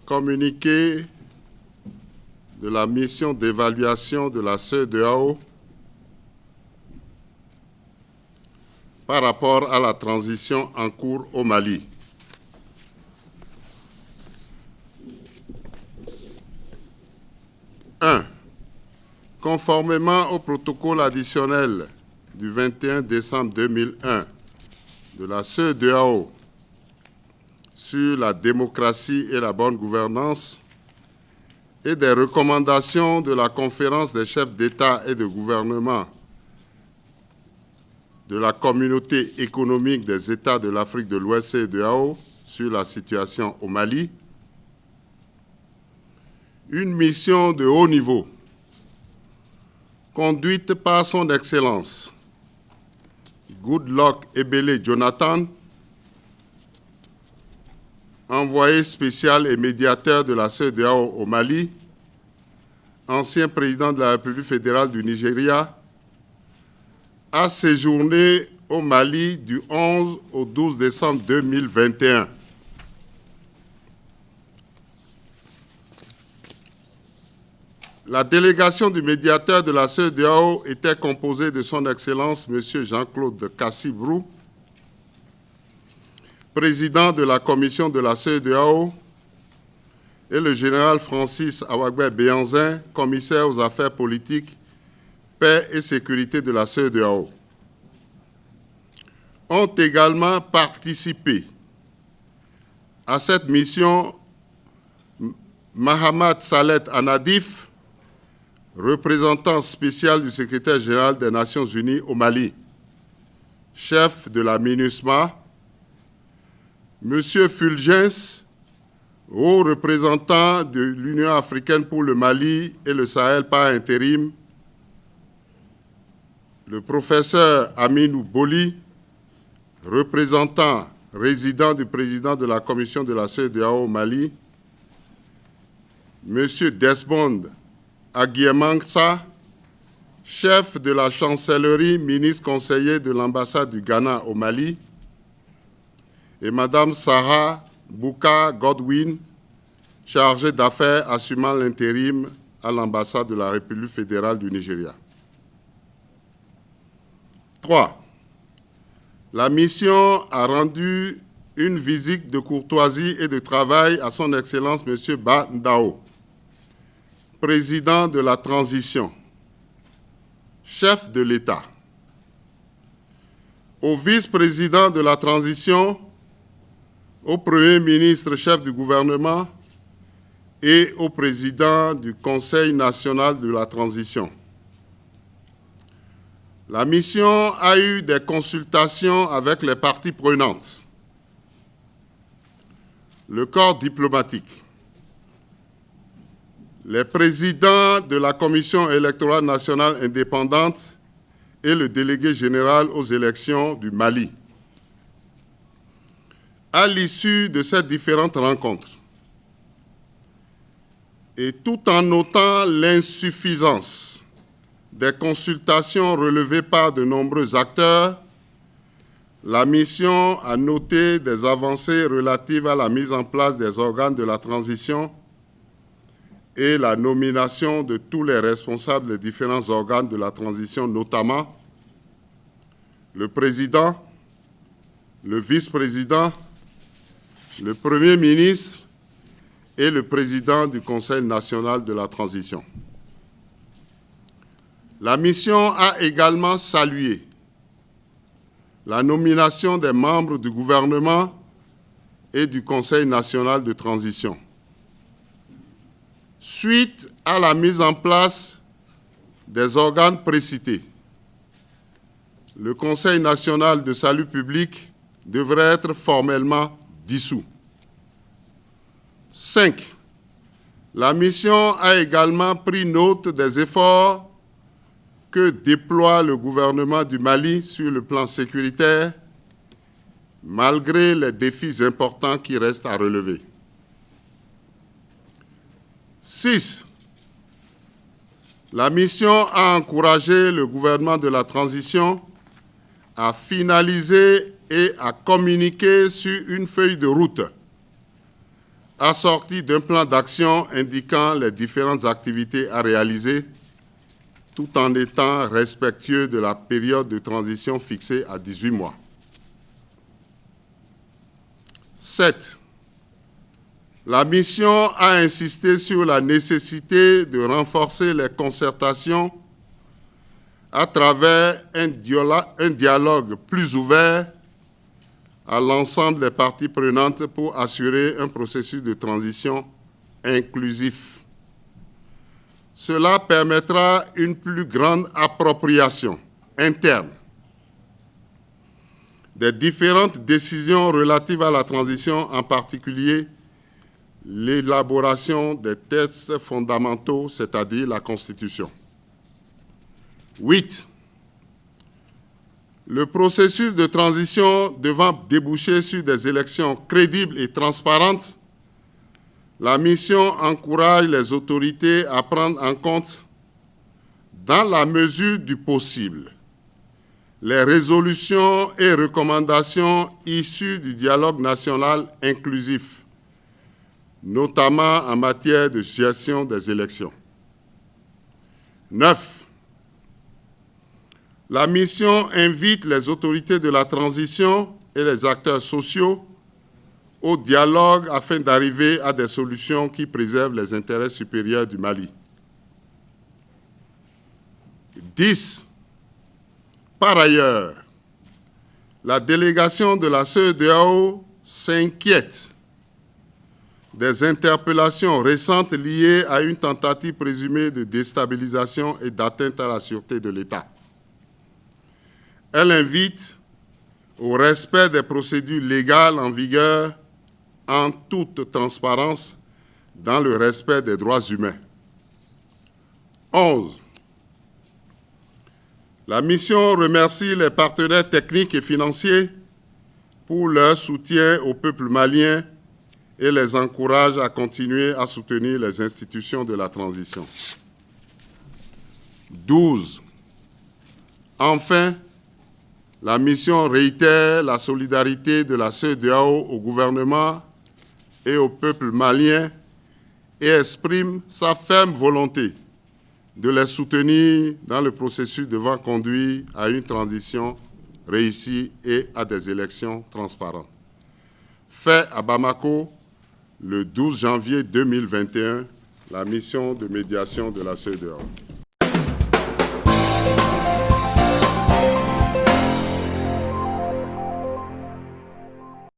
communiqué de la mission d'évaluation de la CEDEAO par rapport à la transition en cours au Mali. Conformément au protocole additionnel du 21 décembre 2001 de la CEDEAO sur la démocratie et la bonne gouvernance et des recommandations de la conférence des chefs d'État et de gouvernement de la communauté économique des États de l'Afrique de l'Ouest CEDEAO sur la situation au Mali, une mission de haut niveau conduite par son Excellence Goodluck Ebele Jonathan, envoyé spécial et médiateur de la CEDEAO au Mali, ancien président de la République fédérale du Nigeria, a séjourné au Mali du 11 au 12 décembre 2021. La délégation du médiateur de la CEDEAO était composée de son Excellence M. Jean-Claude Cassibrou, président de la commission de la CEDEAO, et le général Francis Awagbe Béanzin, commissaire aux affaires politiques, paix et sécurité de la CEDEAO, ont également participé à cette mission Mahamat Salet Anadif, représentant spécial du secrétaire général des Nations Unies au Mali, chef de la MINUSMA, M. Fulgens, haut représentant de l'Union africaine pour le Mali et le Sahel par intérim, le professeur Aminou Boli, représentant résident du président de la commission de la CEDEAO au Mali, M. Desmond Aguiemangsa, chef de la chancellerie, ministre conseiller de l'ambassade du Ghana au Mali, et Mme Sarah Bouka Godwin, chargée d'affaires assumant l'intérim à l'ambassade de la République fédérale du Nigeria. 3. La mission a rendu une visite de courtoisie et de travail à son Excellence M. Ba Ndao, président de la transition, chef de l'État, au vice-président de la transition, au Premier ministre, chef du gouvernement, et au président du Conseil national de la transition. La mission a eu des consultations avec les parties prenantes, le corps diplomatique, les présidents de la Commission électorale nationale indépendante et le délégué général aux élections du Mali. À l'issue de ces différentes rencontres, et tout en notant l'insuffisance des consultations relevées par de nombreux acteurs, la mission a noté des avancées relatives à la mise en place des organes de la transition et la nomination de tous les responsables des différents organes de la transition, notamment le président, le vice-président, le Premier ministre et le président du Conseil national de la transition. La mission a également salué la nomination des membres du gouvernement et du Conseil national de transition. Suite à la mise en place des organes précités, le Conseil national de salut public devrait être formellement dissous. 5. La mission a également pris note des efforts que déploie le gouvernement du Mali sur le plan sécuritaire, malgré les défis importants qui restent à relever. 6. La mission a encouragé le gouvernement de la transition à finaliser et à communiquer sur une feuille de route assorti d'un plan d'action indiquant les différentes activités à réaliser, tout en étant respectueux de la période de transition fixée à 18 mois. 7. La mission a insisté sur la nécessité de renforcer les concertations à travers un dialogue plus ouvert à l'ensemble des parties prenantes pour assurer un processus de transition inclusif. Cela permettra une plus grande appropriation interne des différentes décisions relatives à la transition, en particulier l'élaboration des textes fondamentaux, c'est-à-dire la Constitution. 8. Le processus de transition devant déboucher sur des élections crédibles et transparentes, la mission encourage les autorités à prendre en compte, dans la mesure du possible, les résolutions et recommandations issues du dialogue national inclusif, notamment en matière de gestion des élections. 9. La mission invite les autorités de la transition et les acteurs sociaux au dialogue afin d'arriver à des solutions qui préservent les intérêts supérieurs du Mali. 10. Par ailleurs, la délégation de la CEDEAO s'inquiète des interpellations récentes liées à une tentative présumée de déstabilisation et d'atteinte à la sûreté de l'État. Elle invite au respect des procédures légales en vigueur en toute transparence dans le respect des droits humains. 11. La mission remercie les partenaires techniques et financiers pour leur soutien au peuple malien et les encourage à continuer à soutenir les institutions de la transition. 12. Enfin, la mission réitère la solidarité de la CEDEAO au gouvernement et au peuple malien et exprime sa ferme volonté de les soutenir dans le processus devant conduire à une transition réussie et à des élections transparentes. Fait à Bamako, le 12 janvier 2021, la mission de médiation de la CEDEAO.